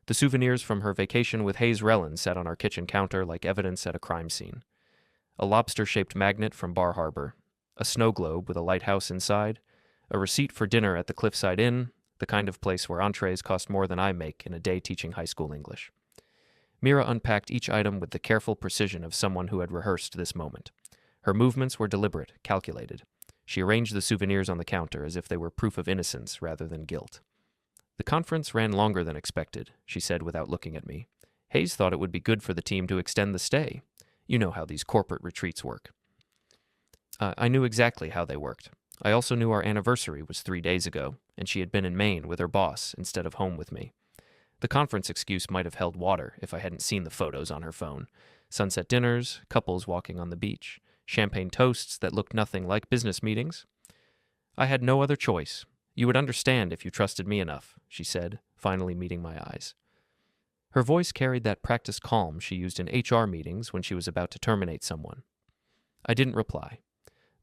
The souvenirs from her vacation with Hayes Relland sat on our kitchen counter like evidence at a crime scene. A lobster-shaped magnet from Bar Harbor, a snow globe with a lighthouse inside, a receipt for dinner at the Cliffside Inn, the kind of place where entrees cost more than I make in a day teaching high school English. Mira unpacked each item with the careful precision of someone who had rehearsed this moment. Her movements were deliberate, calculated. She arranged the souvenirs on the counter as if they were proof of innocence rather than guilt. The conference ran longer than expected, she said without looking at me. Hayes thought it would be good for the team to extend the stay. You know how these corporate retreats work. I knew exactly how they worked. I also knew our anniversary was 3 days ago, and she had been in Maine with her boss instead of home with me. The conference excuse might have held water if I hadn't seen the photos on her phone. Sunset dinners, couples walking on the beach, champagne toasts that looked nothing like business meetings. I had no other choice. You would understand if you trusted me enough, she said, finally meeting my eyes. Her voice carried that practiced calm she used in HR meetings when she was about to terminate someone. I didn't reply.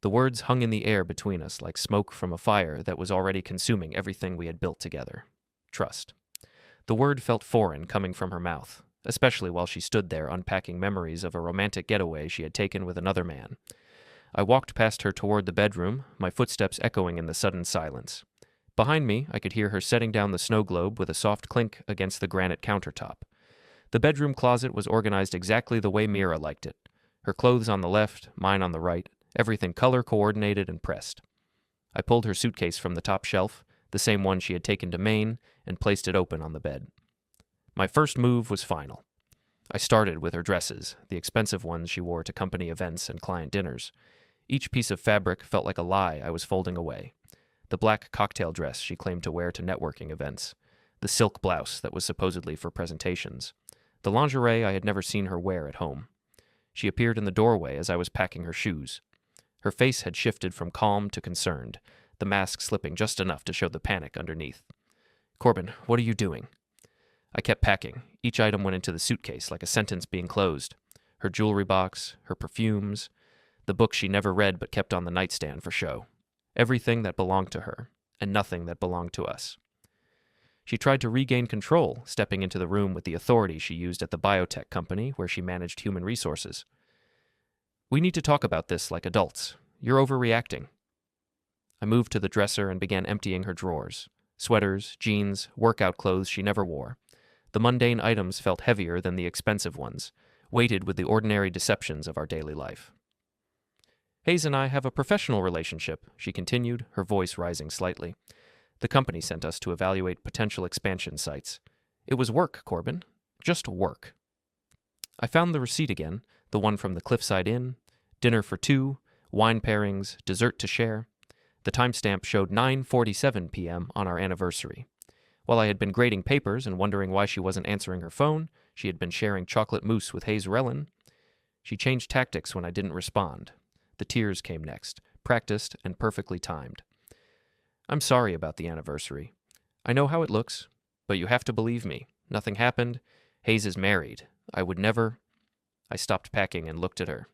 The words hung in the air between us like smoke from a fire that was already consuming everything we had built together. Trust. The word felt foreign coming from her mouth, especially while she stood there unpacking memories of a romantic getaway she had taken with another man. I walked past her toward the bedroom, my footsteps echoing in the sudden silence. Behind me, I could hear her setting down the snow globe with a soft clink against the granite countertop. The bedroom closet was organized exactly the way Mira liked it. Her clothes on the left, mine on the right, everything color-coordinated and pressed. I pulled her suitcase from the top shelf, the same one she had taken to Maine, and placed it open on the bed. My first move was final. I started with her dresses, the expensive ones she wore to company events and client dinners. Each piece of fabric felt like a lie I was folding away. The black cocktail dress she claimed to wear to networking events, the silk blouse that was supposedly for presentations, the lingerie I had never seen her wear at home. She appeared in the doorway as I was packing her shoes. Her face had shifted from calm to concerned, the mask slipping just enough to show the panic underneath. "Corbin, what are you doing?" I kept packing. Each item went into the suitcase like a sentence being closed. Her jewelry box, her perfumes, the book she never read but kept on the nightstand for show. Everything that belonged to her, and nothing that belonged to us. She tried to regain control, stepping into the room with the authority she used at the biotech company where she managed human resources. "We need to talk about this like adults. You're overreacting." I moved to the dresser and began emptying her drawers. Sweaters, jeans, workout clothes she never wore. The mundane items felt heavier than the expensive ones, weighted with the ordinary deceptions of our daily life. "Hayes and I have a professional relationship," she continued, her voice rising slightly. "The company sent us to evaluate potential expansion sites. It was work, Corbin. Just work." I found the receipt again, the one from the Cliffside Inn. Dinner for two, wine pairings, dessert to share. The timestamp showed 9:47 p.m. on our anniversary. While I had been grading papers and wondering why she wasn't answering her phone, she had been sharing chocolate mousse with Hayes Relland. She changed tactics when I didn't respond. The tears came next, practiced and perfectly timed. "I'm sorry about the anniversary. I know how it looks, but you have to believe me. Nothing happened. Hayes is married. I would never—" I stopped packing and looked at her.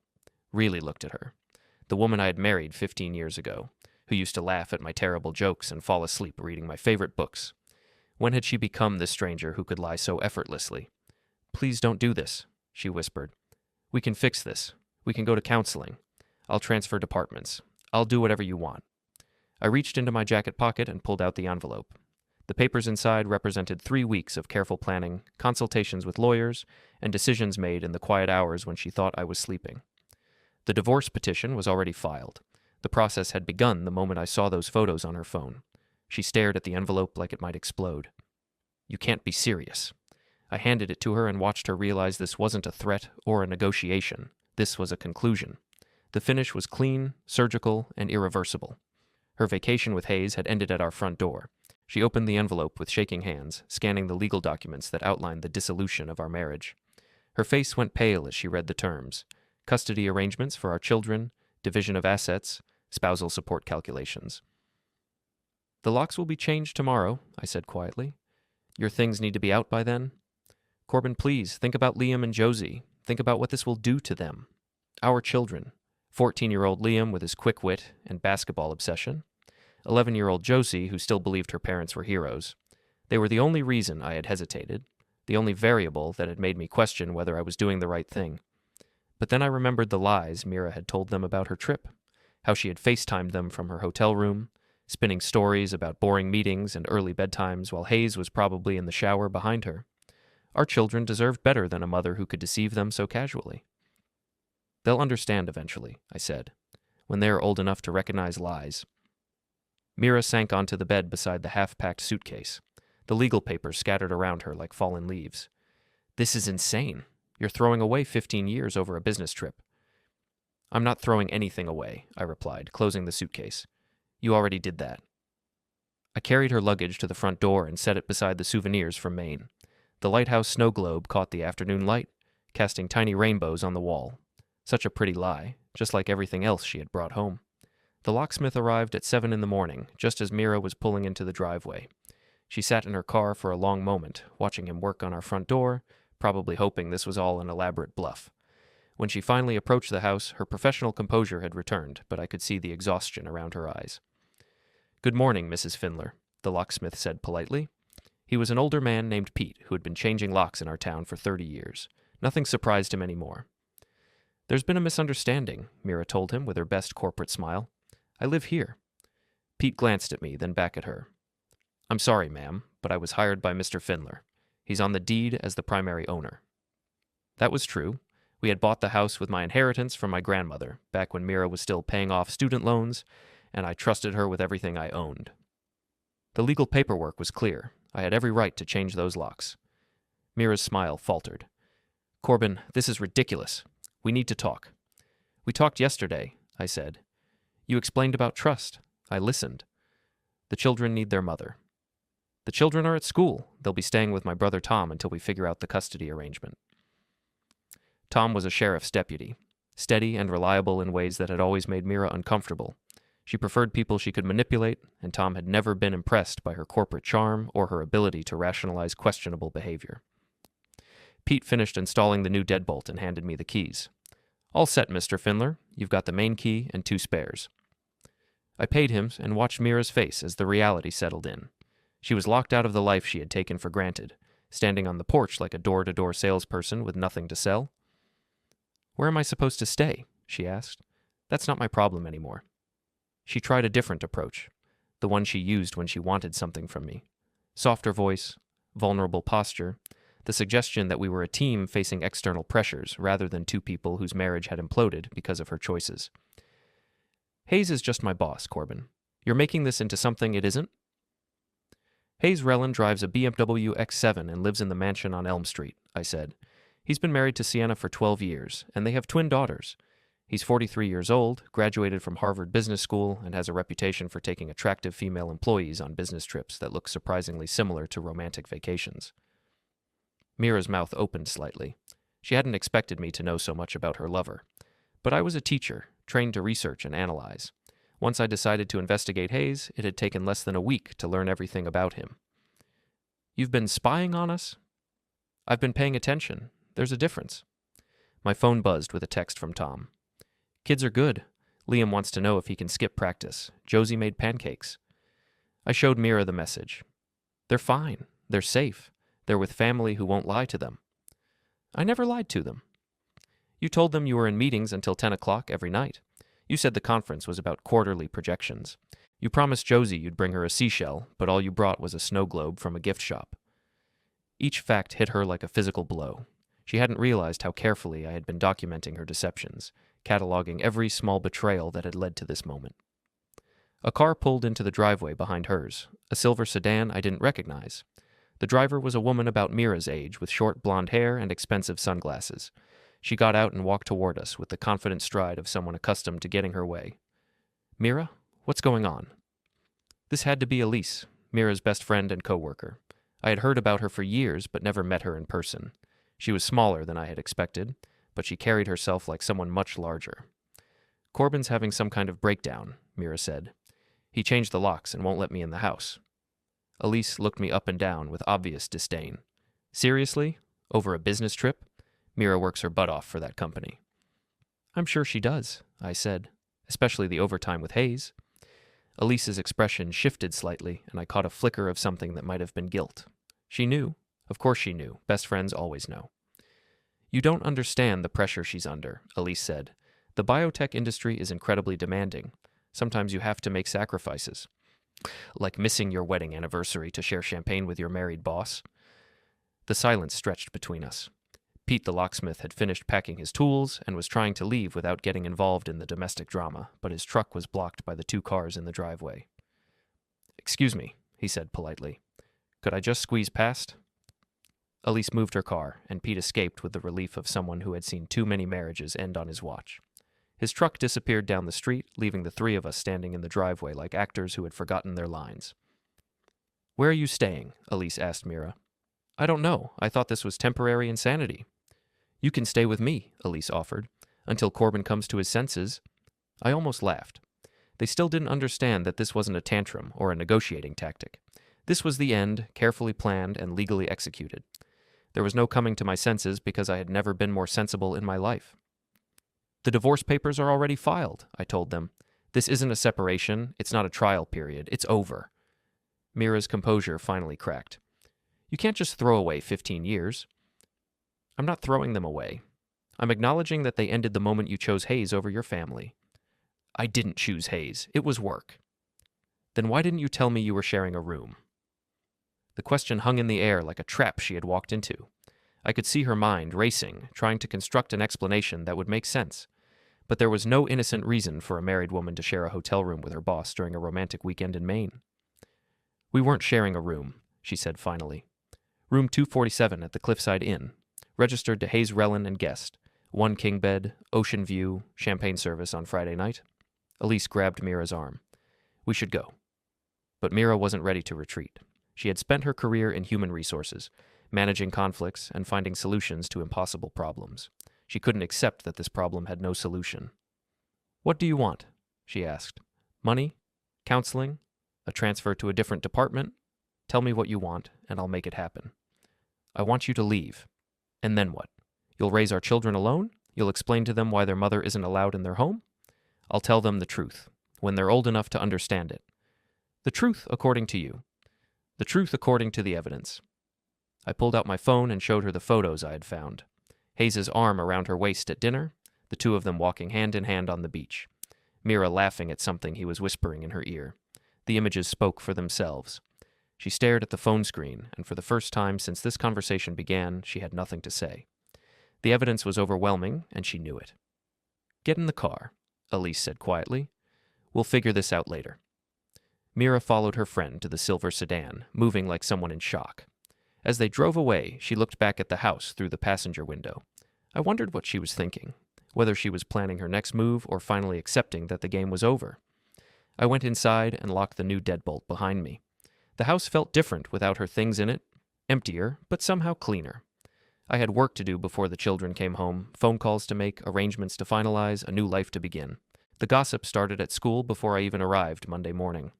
Really looked at her. The woman I had married 15 years ago, who used to laugh at my terrible jokes and fall asleep reading my favorite books. When had she become this stranger who could lie so effortlessly? "Please don't do this," she whispered. "We can fix this. We can go to counseling. I'll transfer departments. I'll do whatever you want." I reached into my jacket pocket and pulled out the envelope. The papers inside represented 3 weeks of careful planning, consultations with lawyers, and decisions made in the quiet hours when she thought I was sleeping. The divorce petition was already filed. The process had begun the moment I saw those photos on her phone. She stared at the envelope like it might explode. "You can't be serious." I handed it to her and watched her realize this wasn't a threat or a negotiation. This was a conclusion. The finish was clean, surgical, and irreversible. Her vacation with Hayes had ended at our front door. She opened the envelope with shaking hands, scanning the legal documents that outlined the dissolution of our marriage. Her face went pale as she read the terms: custody arrangements for our children, division of assets, spousal support calculations. "The locks will be changed tomorrow," I said quietly. "Your things need to be out by then. Corbin, please, think about Liam and Josie. Think about what this will do to them. Our children. 14-year-old Liam with his quick wit and basketball obsession. 11-year-old Josie, who still believed her parents were heroes. They were the only reason I had hesitated. the only variable that had made me question whether I was doing the right thing. But then I remembered the lies Mira had told them about her trip, how she had FaceTimed them from her hotel room, spinning stories about boring meetings and early bedtimes while Hayes was probably in the shower behind her. Our children deserved better than a mother who could deceive them so casually. They'll understand eventually, I said, when they are old enough to recognize lies. Mira sank onto the bed beside the half-packed suitcase, the legal papers scattered around her like fallen leaves. This is insane. You're throwing away 15 years over a business trip. I'm not throwing anything away, I replied, closing the suitcase. You already did that. I carried her luggage to the front door and set it beside the souvenirs from Maine. The lighthouse snow globe caught the afternoon light, casting tiny rainbows on the wall. Such a pretty lie, just like everything else she had brought home. The locksmith arrived at 7 a.m, just as Mira was pulling into the driveway. She sat in her car for a long moment, watching him work on our front door, probably hoping this was all an elaborate bluff. When she finally approached the house, her professional composure had returned, but I could see the exhaustion around her eyes. "Good morning, Mrs. Findler," the locksmith said politely. He was an older man named Pete who had been changing locks in our town for 30 years. Nothing surprised him anymore. "There's been a misunderstanding," Mira told him with her best corporate smile. "I live here." Pete glanced at me, then back at her. "I'm sorry, ma'am, but I was hired by Mr. Findler. He's on the deed as the primary owner." That was true. We had bought the house with my inheritance from my grandmother, back when Mira was still paying off student loans, and I trusted her with everything I owned. The legal paperwork was clear. I had every right to change those locks. Mira's smile faltered. "Corbin, this is ridiculous. We need to talk." "We talked yesterday," I said. "You explained about trust. I listened. The children need their mother." "The children are at school. They'll be staying with my brother Tom until we figure out the custody arrangement." Tom was a sheriff's deputy, steady and reliable in ways that had always made Mira uncomfortable. She preferred people she could manipulate, and Tom had never been impressed by her corporate charm or her ability to rationalize questionable behavior. Pete finished installing the new deadbolt and handed me the keys. "All set, Mr. Findler. You've got the main key and 2 spares." I paid him and watched Mira's face as the reality settled in. She was locked out of the life she had taken for granted, standing on the porch like a door-to-door salesperson with nothing to sell. "Where am I supposed to stay?" she asked. "That's not my problem anymore." She tried a different approach, the one she used when she wanted something from me. Softer voice, vulnerable posture, the suggestion that we were a team facing external pressures rather than 2 people whose marriage had imploded because of her choices. "Hayes is just my boss, Corbin. You're making this into something it isn't?" "Hayes Relin drives a BMW X7 and lives in the mansion on Elm Street," I said. "He's been married to Sienna for 12 years, and they have twin daughters. He's 43 years old, graduated from Harvard Business School, and has a reputation for taking attractive female employees on business trips that look surprisingly similar to romantic vacations." Mira's mouth opened slightly. She hadn't expected me to know so much about her lover. But I was a teacher, trained to research and analyze. Once I decided to investigate Hayes, it had taken less than a week to learn everything about him. "You've been spying on us?" "I've been paying attention. There's a difference." My phone buzzed with a text from Tom. "Kids are good. Liam wants to know if he can skip practice. Josie made pancakes." I showed Mira the message. "They're fine. They're safe. They're with family who won't lie to them." "I never lied to them." "You told them you were in meetings until 10 o'clock every night. You said the conference was about quarterly projections. You promised Josie you'd bring her a seashell, but all you brought was a snow globe from a gift shop." Each fact hit her like a physical blow. She hadn't realized how carefully I had been documenting her deceptions, cataloging every small betrayal that had led to this moment. A car pulled into the driveway behind hers, a silver sedan I didn't recognize. The driver was a woman about Mira's age with short blonde hair and expensive sunglasses. She got out and walked toward us with the confident stride of someone accustomed to getting her way. "Mira, what's going on?" This had to be Elise, Mira's best friend and co-worker. I had heard about her for years but never met her in person. She was smaller than I had expected, but she carried herself like someone much larger. "Corbin's having some kind of breakdown," Mira said. "He changed the locks and won't let me in the house." Elise looked me up and down with obvious disdain. "Seriously? Over a business trip? Mira works her butt off for that company." "I'm sure she does," I said, "especially the overtime with Hayes." Elise's expression shifted slightly, and I caught a flicker of something that might have been guilt. She knew. Of course she knew. Best friends always know. You don't understand the pressure she's under, Elise said. The biotech industry is incredibly demanding. Sometimes you have to make sacrifices. Like missing your wedding anniversary to share champagne with your married boss. The silence stretched between us. Pete the locksmith had finished packing his tools and was trying to leave without getting involved in the domestic drama, but his truck was blocked by the 2 cars in the driveway. "Excuse me," he said politely. "Could I just squeeze past?" Elise moved her car, and Pete escaped with the relief of someone who had seen too many marriages end on his watch. His truck disappeared down the street, leaving the 3 of us standing in the driveway like actors who had forgotten their lines. "Where are you staying?" Elise asked Mira. "I don't know. I thought this was temporary insanity." "You can stay with me," Elise offered, "until Corbin comes to his senses." I almost laughed. They still didn't understand that this wasn't a tantrum or a negotiating tactic. This was the end, carefully planned and legally executed. There was no coming to my senses because I had never been more sensible in my life. "The divorce papers are already filed," I told them. "This isn't a separation. It's not a trial period. It's over." Mira's composure finally cracked. "You can't just throw away 15 years. "I'm not throwing them away. I'm acknowledging that they ended the moment you chose Hayes over your family." "I didn't choose Hayes. It was work." "Then why didn't you tell me you were sharing a room?" The question hung in the air like a trap she had walked into. I could see her mind racing, trying to construct an explanation that would make sense. But there was no innocent reason for a married woman to share a hotel room with her boss during a romantic weekend in Maine. "We weren't sharing a room," she said finally. "Room 247 at the Cliffside Inn. Registered to Hayes Rellin and guest. 1 king bed, ocean view, champagne service on Friday night." Elise grabbed Mira's arm. "We should go." But Mira wasn't ready to retreat. She had spent her career in human resources, managing conflicts and finding solutions to impossible problems. She couldn't accept that this problem had no solution. "What do you want?" she asked. "Money? Counseling? A transfer to a different department? Tell me what you want, and I'll make it happen." "I want you to leave." "And then what? You'll raise our children alone? You'll explain to them why their mother isn't allowed in their home?" "I'll tell them the truth, when they're old enough to understand it." "The truth according to you." "The truth according to the evidence." I pulled out my phone and showed her the photos I had found. Hayes's arm around her waist at dinner, the 2 of them walking hand in hand on the beach. Mira laughing at something he was whispering in her ear. The images spoke for themselves. She stared at the phone screen, and for the first time since this conversation began, she had nothing to say. The evidence was overwhelming, and she knew it. "Get in the car," Elise said quietly. "We'll figure this out later." Mira followed her friend to the silver sedan, moving like someone in shock. As they drove away, she looked back at the house through the passenger window. I wondered what she was thinking, whether she was planning her next move or finally accepting that the game was over. I went inside and locked the new deadbolt behind me. The house felt different without her things in it, emptier, but somehow cleaner. I had work to do before the children came home, phone calls to make, arrangements to finalize, a new life to begin. The gossip started at school before I even arrived Monday morning.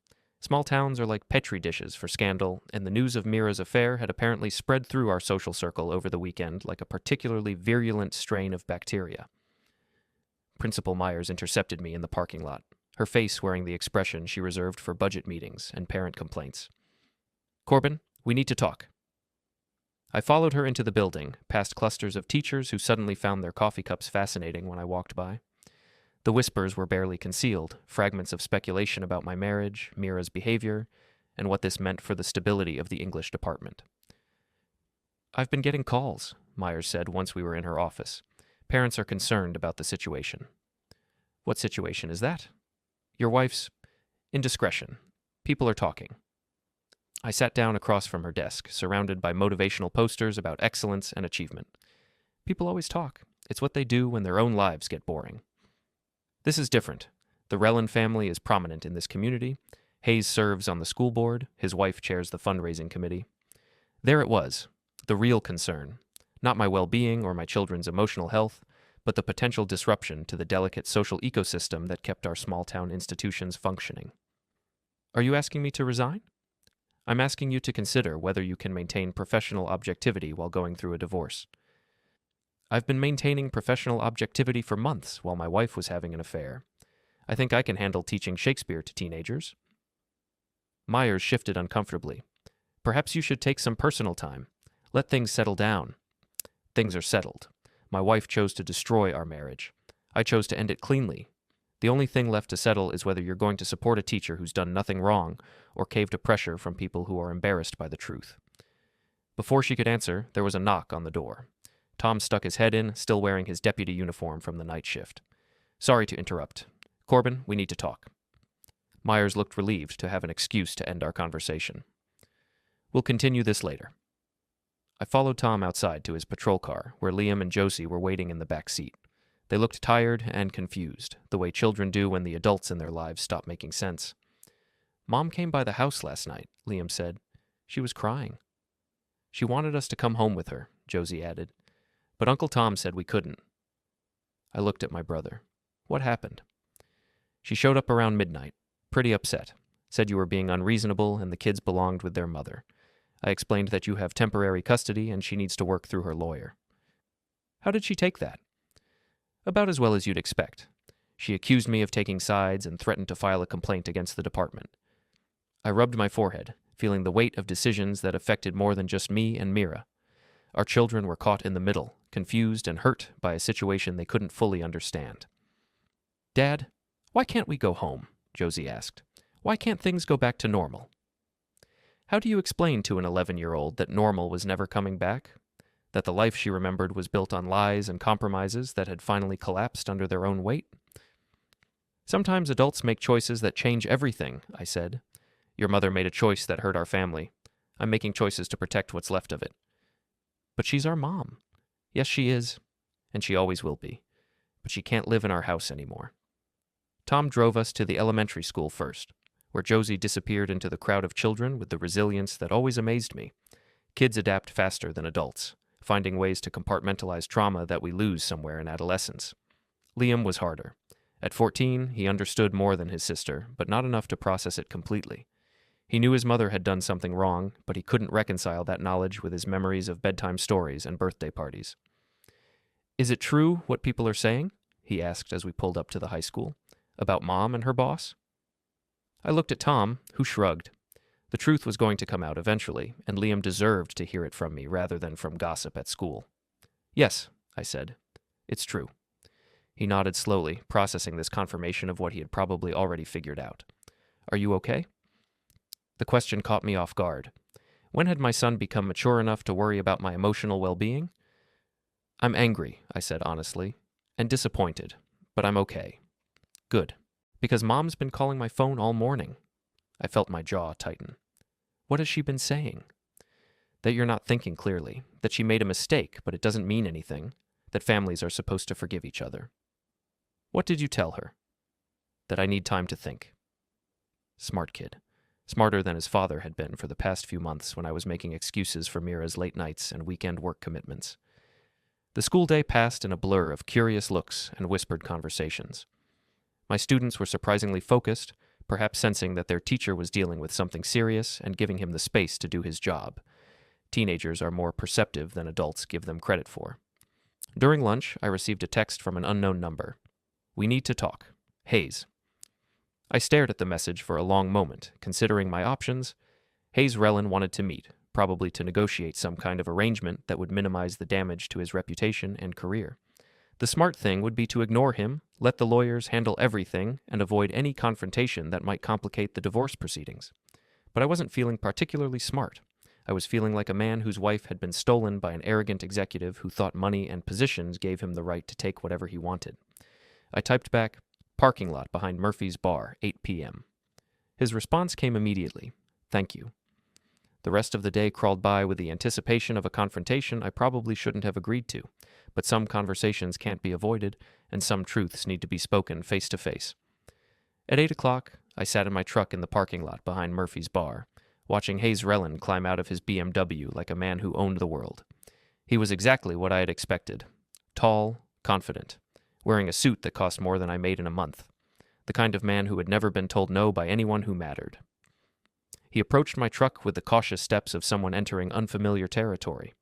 Small towns are like petri dishes for scandal, and the news of Mira's affair had apparently spread through our social circle over the weekend like a particularly virulent strain of bacteria. Principal Myers intercepted me in the parking lot, her face wearing the expression she reserved for budget meetings and parent complaints. "Corbin, we need to talk." I followed her into the building, past clusters of teachers who suddenly found their coffee cups fascinating when I walked by. The whispers were barely concealed, fragments of speculation about my marriage, Mira's behavior, and what this meant for the stability of the English department. "I've been getting calls," Myers said once we were in her office. "Parents are concerned about the situation." "What situation is that?" "Your wife's indiscretion. People are talking." I sat down across from her desk, surrounded by motivational posters about excellence and achievement. People always talk. It's what they do when their own lives get boring. This is different. The Rellin family is prominent in this community. Hayes serves on the school board. His wife chairs the fundraising committee. There it was, the real concern. Not my well-being or my children's emotional health, but the potential disruption to the delicate social ecosystem that kept our small-town institutions functioning. "Are you asking me to resign?" "I'm asking you to consider whether you can maintain professional objectivity while going through a divorce." "I've been maintaining professional objectivity for months while my wife was having an affair. I think I can handle teaching Shakespeare to teenagers." Myers shifted uncomfortably. "Perhaps you should take some personal time. Let things settle down. Things are settled. My wife chose to destroy our marriage. I chose to end it cleanly. The only thing left to settle is whether you're going to support a teacher who's done nothing wrong or cave to pressure from people who are embarrassed by the truth. Before she could answer, there was a knock on the door. Tom stuck his head in, still wearing his deputy uniform from the night shift. Sorry to interrupt. Corbin, we need to talk. Myers looked relieved to have an excuse to end our conversation. We'll continue this later. I followed Tom outside to his patrol car, where Liam and Josie were waiting in the back seat. They looked tired and confused, the way children do when the adults in their lives stop making sense. Mom came by the house last night, Liam said. She was crying. She wanted us to come home with her, Josie added. But Uncle Tom said we couldn't. I looked at my brother. What happened? She showed up around midnight, pretty upset. Said you were being unreasonable and the kids belonged with their mother. I explained that you have temporary custody and she needs to work through her lawyer. How did she take that? About as well as you'd expect. She accused me of taking sides and threatened to file a complaint against the department. I rubbed my forehead, feeling the weight of decisions that affected more than just me and Mira. Our children were caught in the middle, confused and hurt by a situation they couldn't fully understand. Dad, why can't we go home? Josie asked. Why can't things go back to normal? How do you explain to an 11-year-old that normal was never coming back? That the life she remembered was built on lies and compromises that had finally collapsed under their own weight? Sometimes adults make choices that change everything, I said. Your mother made a choice that hurt our family. I'm making choices to protect what's left of it. But she's our mom. Yes, she is, and she always will be. But she can't live in our house anymore. Tom drove us to the elementary school first, where Josie disappeared into the crowd of children with the resilience that always amazed me. Kids adapt faster than adults, finding ways to compartmentalize trauma that we lose somewhere in adolescence. Liam was harder. At 14, he understood more than his sister, but not enough to process it completely. He knew his mother had done something wrong, but he couldn't reconcile that knowledge with his memories of bedtime stories and birthday parties. Is it true what people are saying? He asked as we pulled up to the high school. About Mom and her boss? I looked at Tom, who shrugged. The truth was going to come out eventually, and Liam deserved to hear it from me rather than from gossip at school. Yes, I said. It's true. He nodded slowly, processing this confirmation of what he had probably already figured out. Are you okay? The question caught me off guard. When had my son become mature enough to worry about my emotional well-being? I'm angry, I said honestly, and disappointed, but I'm okay. Good, because Mom's been calling my phone all morning. I felt my jaw tighten. What has she been saying? That you're not thinking clearly, that she made a mistake, but it doesn't mean anything, that families are supposed to forgive each other. What did you tell her? That I need time to think. Smart kid. Smarter than his father had been for the past few months when I was making excuses for Mira's late nights and weekend work commitments. The school day passed in a blur of curious looks and whispered conversations. My students were surprisingly focused, perhaps sensing that their teacher was dealing with something serious and giving him the space to do his job. Teenagers are more perceptive than adults give them credit for. During lunch, I received a text from an unknown number. We need to talk. Hayes. I stared at the message for a long moment, considering my options. Hayes Relin wanted to meet, probably to negotiate some kind of arrangement that would minimize the damage to his reputation and career. The smart thing would be to ignore him, let the lawyers handle everything, and avoid any confrontation that might complicate the divorce proceedings. But I wasn't feeling particularly smart. I was feeling like a man whose wife had been stolen by an arrogant executive who thought money and positions gave him the right to take whatever he wanted. I typed back, "Parking lot behind Murphy's Bar, 8 p.m. His response came immediately, "Thank you." The rest of the day crawled by with the anticipation of a confrontation I probably shouldn't have agreed to, but some conversations can't be avoided, and some truths need to be spoken face to face. At 8 o'clock, I sat in my truck in the parking lot behind Murphy's Bar, watching Hayes Relin climb out of his BMW like a man who owned the world. He was exactly what I had expected. Tall, confident, wearing a suit that cost more than I made in a month. The kind of man who had never been told no by anyone who mattered. He approached my truck with the cautious steps of someone entering unfamiliar territory.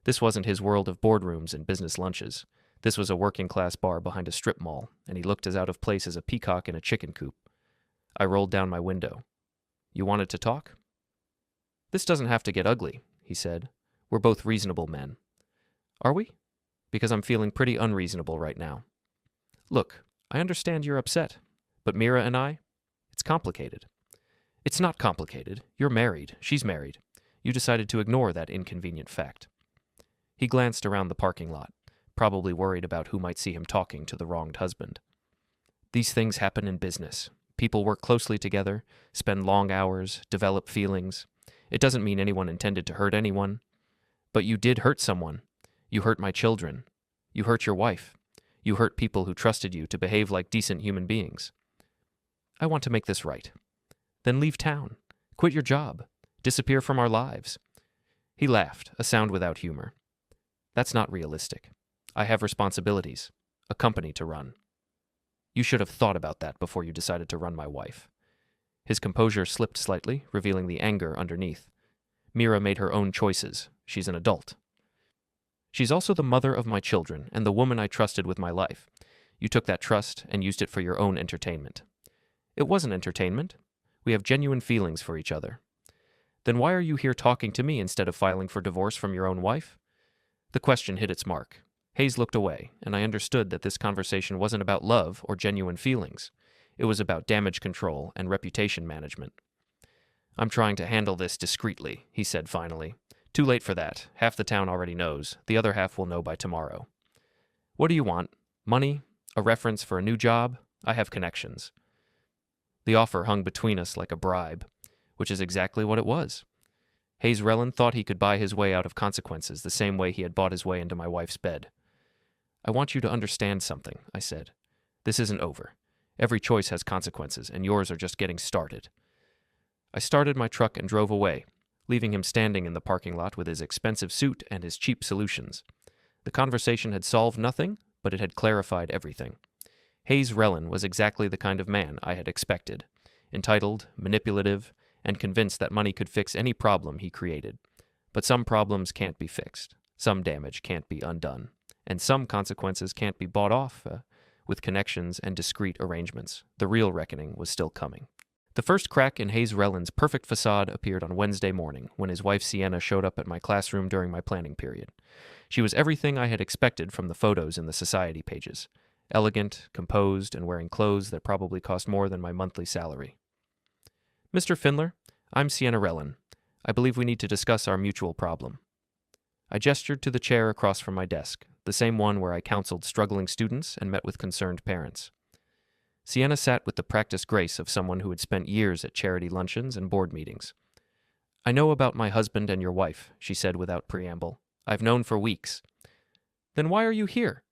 This wasn't his world of boardrooms and business lunches. This was a working-class bar behind a strip mall, and he looked as out of place as a peacock in a chicken coop. I rolled down my window. You wanted to talk? This doesn't have to get ugly, he said. We're both reasonable men. Are we? Because I'm feeling pretty unreasonable right now. Look, I understand you're upset, but Mira and I, it's complicated. It's not complicated. You're married. She's married. You decided to ignore that inconvenient fact. He glanced around the parking lot, probably worried about who might see him talking to the wronged husband. These things happen in business. People work closely together, spend long hours, develop feelings. It doesn't mean anyone intended to hurt anyone. But you did hurt someone. You hurt my children. You hurt your wife. You hurt people who trusted you to behave like decent human beings. I want to make this right. Then leave town. Quit your job. Disappear from our lives. He laughed, a sound without humor. That's not realistic. I have responsibilities, a company to run. You should have thought about that before you decided to run my wife. His composure slipped slightly, revealing the anger underneath. Mira made her own choices. She's an adult. She's also the mother of my children and the woman I trusted with my life. You took that trust and used it for your own entertainment. It wasn't entertainment. We have genuine feelings for each other. Then why are you here talking to me instead of filing for divorce from your own wife? The question hit its mark. Hayes looked away, and I understood that this conversation wasn't about love or genuine feelings. It was about damage control and reputation management. I'm trying to handle this discreetly, he said finally. Too late for that. Half the town already knows. The other half will know by tomorrow. What do you want? Money? A reference for a new job? I have connections. The offer hung between us like a bribe, which is exactly what it was. Hayes Relin thought he could buy his way out of consequences the same way he had bought his way into my wife's bed. I want you to understand something, I said. This isn't over. Every choice has consequences, and yours are just getting started. I started my truck and drove away, leaving him standing in the parking lot with his expensive suit and his cheap solutions. The conversation had solved nothing, but it had clarified everything. Hayes Relin was exactly the kind of man I had expected, entitled, manipulative, and convinced that money could fix any problem he created. But some problems can't be fixed, some damage can't be undone, and some consequences can't be bought off with connections and discreet arrangements. The real reckoning was still coming. The first crack in Hayes Relin's perfect facade appeared on Wednesday morning when his wife Sienna showed up at my classroom during my planning period. She was everything I had expected from the photos in the society pages. Elegant, composed, and wearing clothes that probably cost more than my monthly salary. Mr. Findler, I'm Sienna Relin. I believe we need to discuss our mutual problem. I gestured to the chair across from my desk, the same one where I counseled struggling students and met with concerned parents. Sienna sat with the practiced grace of someone who had spent years at charity luncheons and board meetings. I know about my husband and your wife, she said without preamble. I've known for weeks. Then why are you here?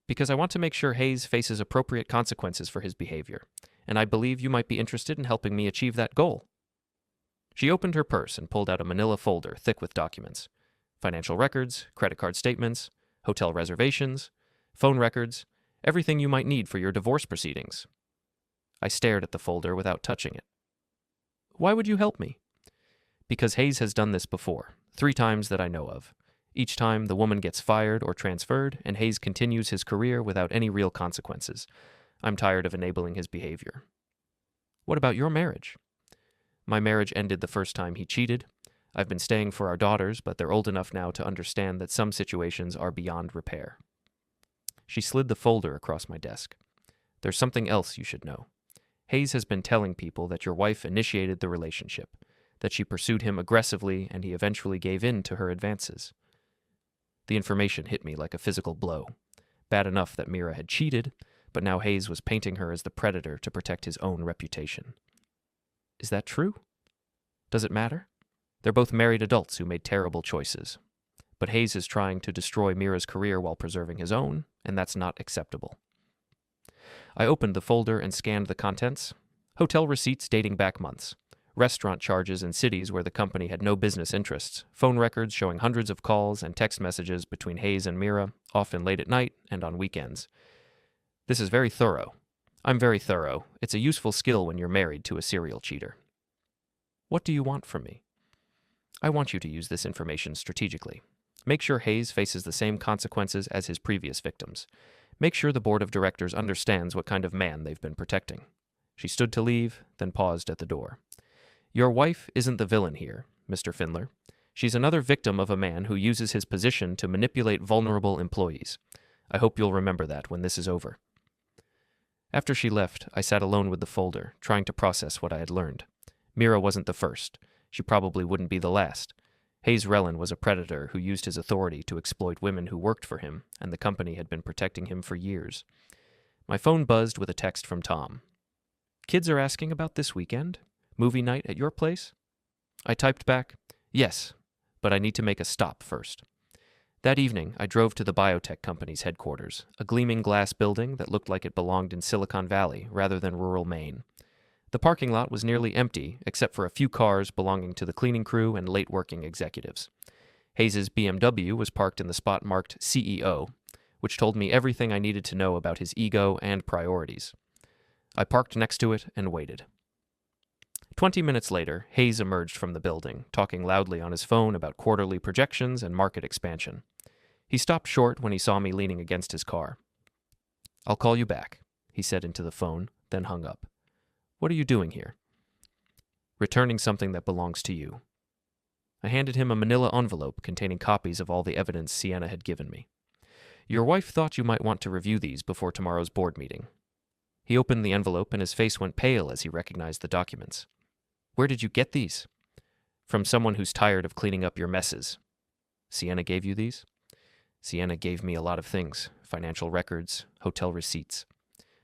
Because I want to make sure Hayes faces appropriate consequences for his behavior, and I believe you might be interested in helping me achieve that goal. She opened her purse and pulled out a manila folder thick with documents. Financial records, credit card statements, hotel reservations, phone records, everything you might need for your divorce proceedings. I stared at the folder without touching it. Why would you help me? Because Hayes has done this before, 3 times that I know of. Each time, the woman gets fired or transferred, and Hayes continues his career without any real consequences. I'm tired of enabling his behavior. What about your marriage? My marriage ended the first time he cheated. I've been staying for our daughters, but they're old enough now to understand that some situations are beyond repair. She slid the folder across my desk. There's something else you should know. Hayes has been telling people that your wife initiated the relationship, that she pursued him aggressively and he eventually gave in to her advances. The information hit me like a physical blow. Bad enough that Mira had cheated, but now Hayes was painting her as the predator to protect his own reputation. Is that true? Does it matter? They're both married adults who made terrible choices. But Hayes is trying to destroy Mira's career while preserving his own, and that's not acceptable. I opened the folder and scanned the contents. Hotel receipts dating back months. Restaurant charges in cities where the company had no business interests. Phone records showing hundreds of calls and text messages between Hayes and Mira, often late at night and on weekends. This is very thorough. I'm very thorough. It's a useful skill when you're married to a serial cheater. What do you want from me? I want you to use this information strategically. Make sure Hayes faces the same consequences as his previous victims. Make sure the board of directors understands what kind of man they've been protecting. She stood to leave, then paused at the door. Your wife isn't the villain here, Mr. Findler. She's another victim of a man who uses his position to manipulate vulnerable employees. I hope you'll remember that when this is over." After she left, I sat alone with the folder, trying to process what I had learned. Mira wasn't the first. She probably wouldn't be the last. Hayes Relin was a predator who used his authority to exploit women who worked for him, and the company had been protecting him for years. My phone buzzed with a text from Tom. "Kids are asking about this weekend? Movie night at your place?" I typed back, "Yes, but I need to make a stop first." That evening, I drove to the biotech company's headquarters, a gleaming glass building that looked like it belonged in Silicon Valley rather than rural Maine. The parking lot was nearly empty, except for a few cars belonging to the cleaning crew and late-working executives. Hayes's BMW was parked in the spot marked CEO, which told me everything I needed to know about his ego and priorities. I parked next to it and waited. 20 minutes later, Hayes emerged from the building, talking loudly on his phone about quarterly projections and market expansion. He stopped short when he saw me leaning against his car. "I'll call you back," he said into the phone, then hung up. "What are you doing here?" "Returning something that belongs to you." I handed him a manila envelope containing copies of all the evidence Sienna had given me. "Your wife thought you might want to review these before tomorrow's board meeting." He opened the envelope and his face went pale as he recognized the documents. "Where did you get these?" "From someone who's tired of cleaning up your messes." "Sienna gave you these?" "Sienna gave me a lot of things, financial records, hotel receipts.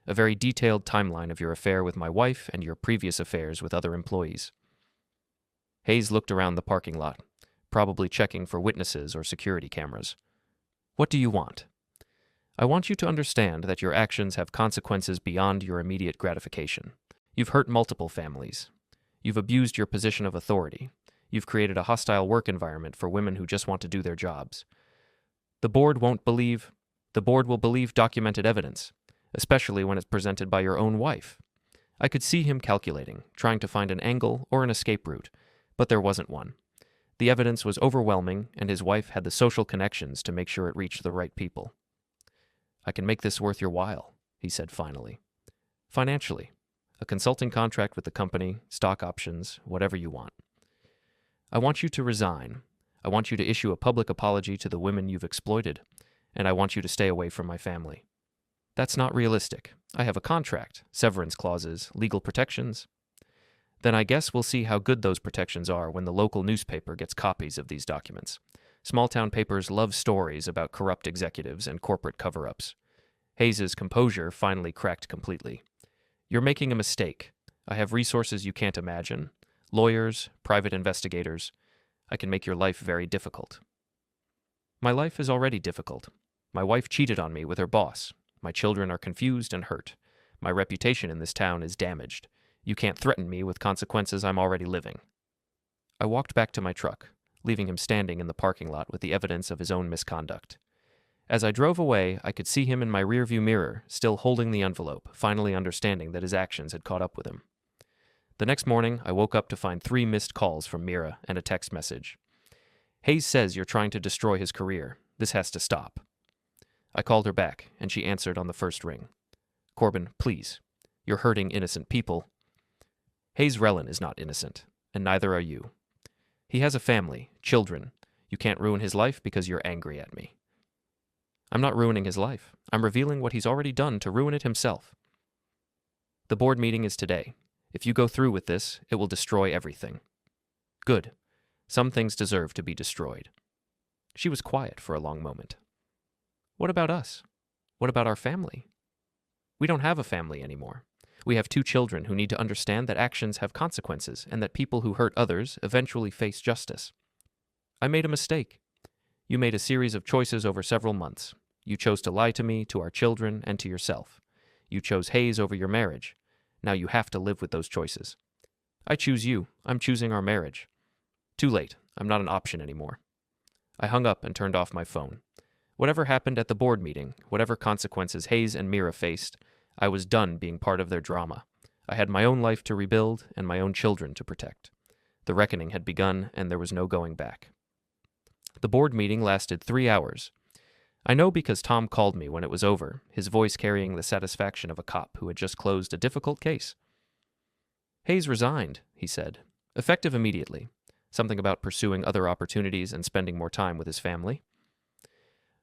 A very detailed timeline of your affair with my wife and your previous affairs with other employees." Hayes looked around the parking lot, probably checking for witnesses or security cameras. "What do you want?" "I want you to understand that your actions have consequences beyond your immediate gratification. You've hurt multiple families. You've abused your position of authority. You've created a hostile work environment for women who just want to do their jobs. The board will believe documented evidence, especially when it's presented by your own wife." I could see him calculating, trying to find an angle or an escape route, but there wasn't one. The evidence was overwhelming, and his wife had the social connections to make sure it reached the right people. "I can make this worth your while," he said finally. "Financially. A consulting contract with the company, stock options, whatever you want. I want you to resign. I want you to issue a public apology to the women you've exploited, and I want you to stay away from my family." "That's not realistic. I have a contract, severance clauses, legal protections." "Then I guess we'll see how good those protections are when the local newspaper gets copies of these documents. Small-town papers love stories about corrupt executives and corporate cover-ups." Hayes's composure finally cracked completely. "You're making a mistake. I have resources you can't imagine. Lawyers, private investigators. I can make your life very difficult." "My life is already difficult. My wife cheated on me with her boss. My children are confused and hurt. My reputation in this town is damaged. You can't threaten me with consequences I'm already living." I walked back to my truck, leaving him standing in the parking lot with the evidence of his own misconduct. As I drove away, I could see him in my rearview mirror, still holding the envelope, finally understanding that his actions had caught up with him. The next morning, I woke up to find 3 missed calls from Mira and a text message. "Hayes says you're trying to destroy his career. This has to stop." I called her back, and she answered on the first ring. "Corbin, please. You're hurting innocent people." "Hayes Relin is not innocent, and neither are you. He has a family, children. You can't ruin his life because you're angry at me." "I'm not ruining his life. I'm revealing what he's already done to ruin it himself." "The board meeting is today. If you go through with this, it will destroy everything." "Good. Some things deserve to be destroyed." She was quiet for a long moment. "What about us? What about our family?" "We don't have a family anymore. We have 2 children who need to understand that actions have consequences and that people who hurt others eventually face justice." "I made a mistake. You made a series of choices over several months. You chose to lie to me, to our children, and to yourself. You chose Hayes over your marriage. Now you have to live with those choices." "I choose you. I'm choosing our marriage." "Too late. I'm not an option anymore." I hung up and turned off my phone. Whatever happened at the board meeting, whatever consequences Hayes and Mira faced, I was done being part of their drama. I had my own life to rebuild and my own children to protect. The reckoning had begun, and there was no going back. The board meeting lasted 3 hours. I know because Tom called me when it was over, his voice carrying the satisfaction of a cop who had just closed a difficult case. "Hayes resigned," he said, "effective immediately. something about pursuing other opportunities and spending more time with his family.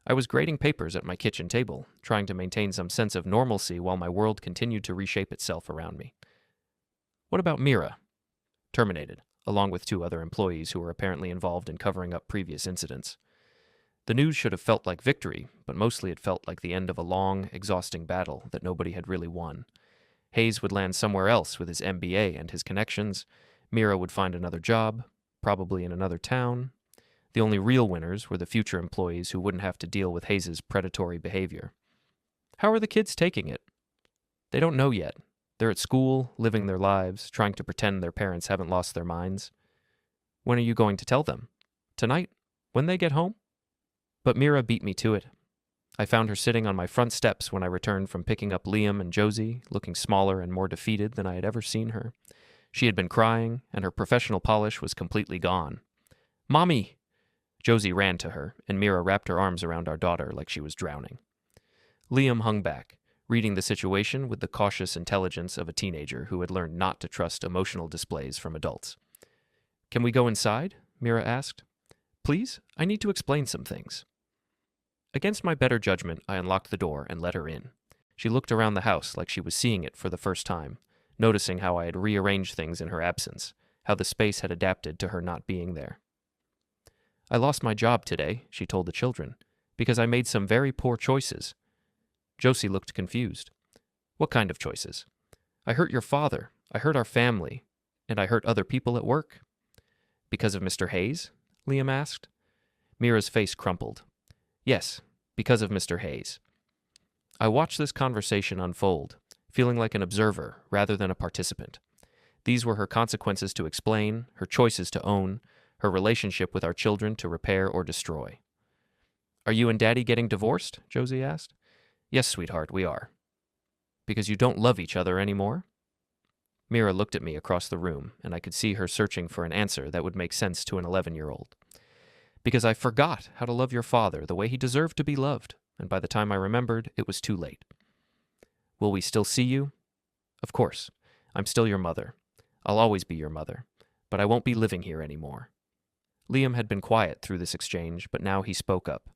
I was grading papers at my kitchen table, trying to maintain some sense of normalcy while my world continued to reshape itself around me. What about Mira? Terminated, along with 2 other employees who were apparently involved in covering up previous incidents. The news should have felt like victory, but mostly it felt like the end of a long, exhausting battle that nobody had really won. Hayes would land somewhere else with his MBA and his connections. Mira would find another job, probably in another town. The only real winners were the future employees who wouldn't have to deal with Hayes' predatory behavior. How are the kids taking it? They don't know yet. They're at school, living their lives, trying to pretend their parents haven't lost their minds. When are you going to tell them? Tonight? When they get home? But Mira beat me to it. I found her sitting on my front steps when I returned from picking up Liam and Josie, looking smaller and more defeated than I had ever seen her. She had been crying, and her professional polish was completely gone. "Mommy!" Josie ran to her, and Mira wrapped her arms around our daughter like she was drowning. Liam hung back, reading the situation with the cautious intelligence of a teenager who had learned not to trust emotional displays from adults. "Can we go inside?" Mira asked. "Please, I need to explain some things." Against my better judgment, I unlocked the door and let her in. She looked around the house like she was seeing it for the first time, noticing how I had rearranged things in her absence, how the space had adapted to her not being there. "I lost my job today," she told the children, "because I made some very poor choices." Josie looked confused. "What kind of choices?" "I hurt your father, I hurt our family, and I hurt other people at work." "Because of Mr. Hayes?" Liam asked. Mira's face crumpled. "Yes, because of Mr. Hayes." I watched this conversation unfold, feeling like an observer rather than a participant. These were her consequences to explain, her choices to own, her relationship with our children to repair or destroy. "Are you and Daddy getting divorced?" Josie asked. "Yes, sweetheart, we are." "Because you don't love each other anymore?" Mira looked at me across the room, and I could see her searching for an answer that would make sense to an 11-year-old. "Because I forgot how to love your father the way he deserved to be loved, and by the time I remembered, it was too late." "Will we still see you?" "Of course. I'm still your mother. I'll always be your mother. But I won't be living here anymore." Liam had been quiet through this exchange, but now he spoke up.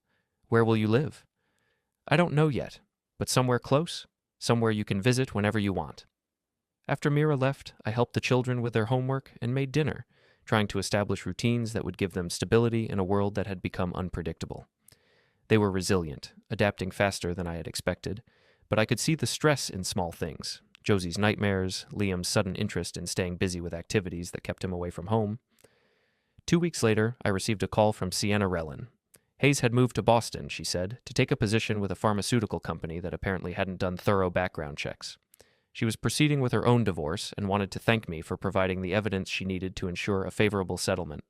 "Where will you live?" "I don't know yet, but somewhere close, somewhere you can visit whenever you want." After Mira left, I helped the children with their homework and made dinner, trying to establish routines that would give them stability in a world that had become unpredictable. They were resilient, adapting faster than I had expected, but I could see the stress in small things: Josie's nightmares, Liam's sudden interest in staying busy with activities that kept him away from home. 2 weeks later, I received a call from Sienna Rellin. Hayes had moved to Boston, she said, to take a position with a pharmaceutical company that apparently hadn't done thorough background checks. She was proceeding with her own divorce and wanted to thank me for providing the evidence she needed to ensure a favorable settlement.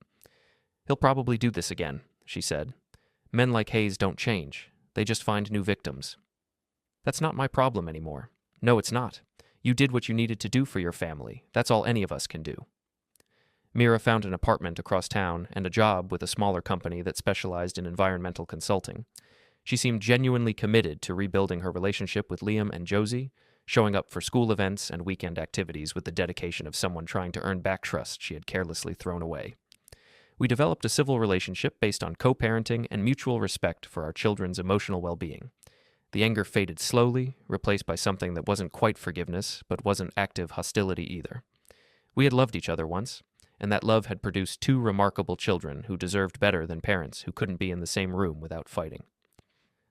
"He'll probably do this again," she said. "Men like Hayes don't change. They just find new victims." "That's not my problem anymore." "No, it's not. You did what you needed to do for your family. That's all any of us can do." Mira found an apartment across town and a job with a smaller company that specialized in environmental consulting. She seemed genuinely committed to rebuilding her relationship with Liam and Josie, showing up for school events and weekend activities with the dedication of someone trying to earn back trust she had carelessly thrown away. We developed a civil relationship based on co-parenting and mutual respect for our children's emotional well-being. The anger faded slowly, replaced by something that wasn't quite forgiveness, but wasn't active hostility either. We had loved each other once, and that love had produced 2 remarkable children who deserved better than parents who couldn't be in the same room without fighting.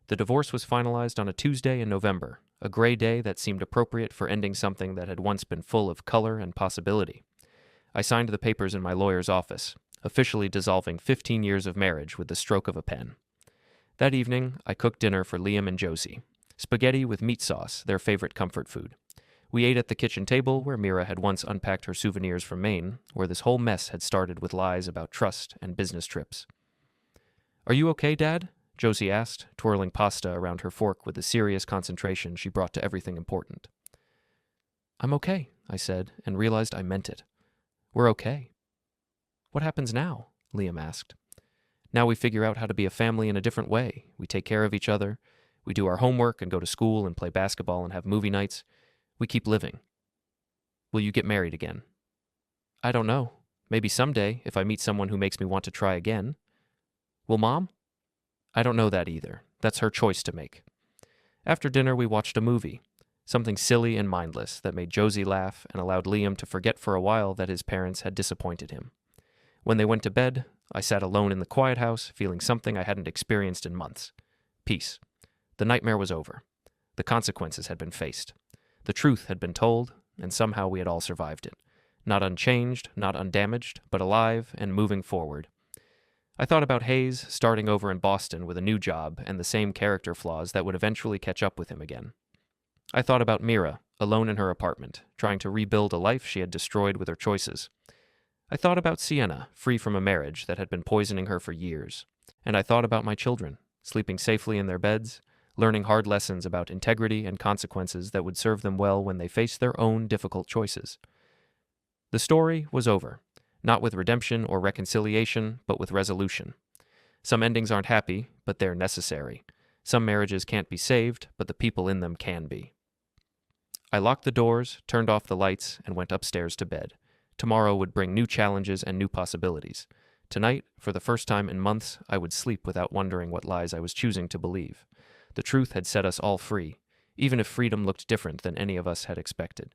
The divorce was finalized on a Tuesday in November, a gray day that seemed appropriate for ending something that had once been full of color and possibility. I signed the papers in my lawyer's office, officially dissolving 15 years of marriage with the stroke of a pen. That evening, I cooked dinner for Liam and Josie. Spaghetti with meat sauce, their favorite comfort food. We ate at the kitchen table where Mira had once unpacked her souvenirs from Maine, where this whole mess had started with lies about trust and business trips. "Are you okay, Dad?" Josie asked, twirling pasta around her fork with the serious concentration she brought to everything important. "I'm okay," I said, and realized I meant it. "We're okay." "What happens now?" Liam asked. "Now we figure out how to be a family in a different way. We take care of each other. We do our homework and go to school and play basketball and have movie nights. We keep living." "Will you get married again?" "I don't know," Maybe someday, if I meet someone who makes me want to try again. Will Mom? I don't know that either. That's her choice to make. After dinner, we watched a movie. Something silly and mindless that made Josie laugh and allowed Liam to forget for a while that his parents had disappointed him. When they went to bed, I sat alone in the quiet house, feeling something I hadn't experienced in months. Peace. The nightmare was over. The consequences had been faced. The truth had been told, and somehow we had all survived it. Not unchanged, not undamaged, but alive and moving forward. I thought about Hayes starting over in Boston with a new job and the same character flaws that would eventually catch up with him again. I thought about Mira, alone in her apartment, trying to rebuild a life she had destroyed with her choices. I thought about Sienna, free from a marriage that had been poisoning her for years. And I thought about my children, sleeping safely in their beds, learning hard lessons about integrity and consequences that would serve them well when they faced their own difficult choices. The story was over, not with redemption or reconciliation, but with resolution. Some endings aren't happy, but they're necessary. Some marriages can't be saved, but the people in them can be. I locked the doors, turned off the lights, and went upstairs to bed. Tomorrow would bring new challenges and new possibilities. Tonight, for the first time in months, I would sleep without wondering what lies I was choosing to believe. The truth had set us all free, even if freedom looked different than any of us had expected.